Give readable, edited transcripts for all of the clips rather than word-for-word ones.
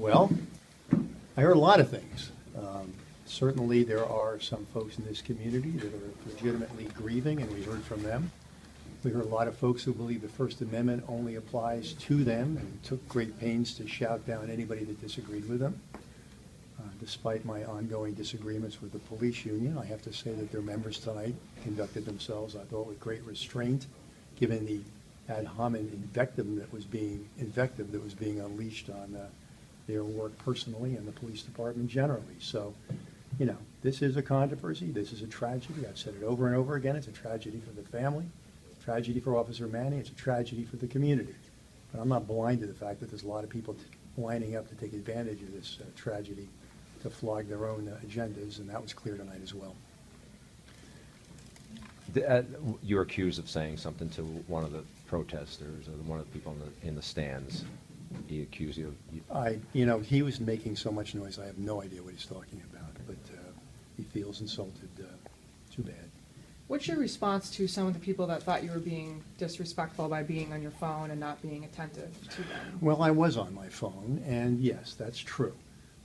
Well, I heard a lot of things. Certainly, there are some folks in this community that are legitimately grieving, and we heard from them. We heard a lot of folks who believe the First Amendment only applies to them and took great pains to shout down anybody that disagreed with them. Despite my ongoing disagreements with the police union, I have to say that their members tonight conducted themselves, I thought, with great restraint, given the ad hominem invective that was being unleashed on their work personally and the police department generally. So, you know, this is a controversy. This is a tragedy. I've said it over and over again. It's a tragedy for the family, it's a tragedy for Officer Manning. It's a tragedy for the community. But I'm not blind to the fact that there's a lot of people lining up to take advantage of this tragedy to flog their own agendas, and that was clear tonight as well. You're accused of saying something to one of the protesters or one of the people in the stands. He accused you of... He was making so much noise, I have no idea what he's talking about, but he feels insulted. Too bad. What's your response to some of the people that thought you were being disrespectful by being on your phone and not being attentive to them? Well, I was on my phone, and yes, that's true.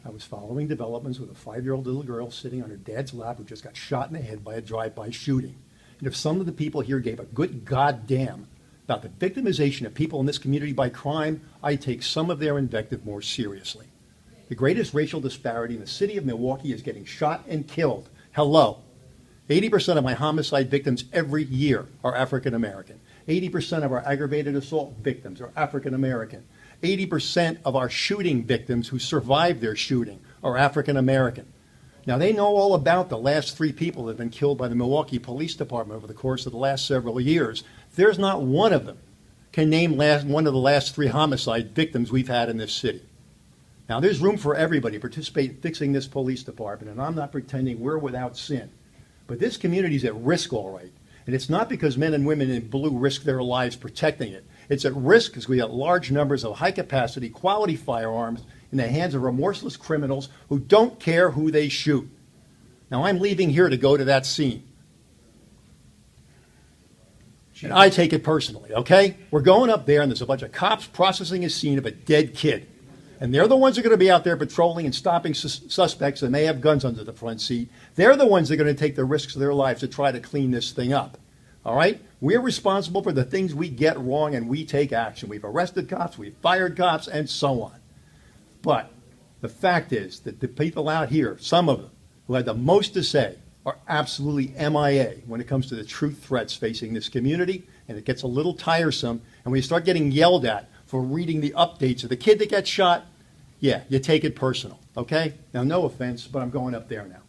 I was following developments with a 5-year-old little girl sitting on her dad's lap who just got shot in the head by a drive-by shooting. And if some of the people here gave a good goddamn about the victimization of people in this community by crime, I take some of their invective more seriously. The greatest racial disparity in the city of Milwaukee is getting shot and killed. Hello. 80% of my homicide victims every year are African American. 80% of our aggravated assault victims are African American. 80% of our shooting victims who survived their shooting are African American. Now, they know all about the last 3 people that have been killed by the Milwaukee Police Department over the course of the last several years. There's not one of them can name one of the last 3 homicide victims we've had in this city. Now, there's room for everybody to participate in fixing this police department, and I'm not pretending we're without sin. But this community's at risk, all right. And it's not because men and women in blue risk their lives protecting it. It's at risk because we have large numbers of high-capacity, quality firearms in the hands of remorseless criminals who don't care who they shoot. Now, I'm leaving here to go to that scene. And I take it personally, okay? We're going up there, and there's a bunch of cops processing a scene of a dead kid. And they're the ones that are going to be out there patrolling and stopping suspects that may have guns under the front seat. They're the ones that are going to take the risks of their lives to try to clean this thing up. All right? We're responsible for the things we get wrong, and we take action. We've arrested cops, we've fired cops, and so on. But the fact is that the people out here, some of them, who had the most to say, are absolutely MIA when it comes to the true threats facing this community, and it gets a little tiresome. And when you start getting yelled at for reading the updates of the kid that gets shot, yeah, you take it personal, okay? Now, no offense, but I'm going up there now.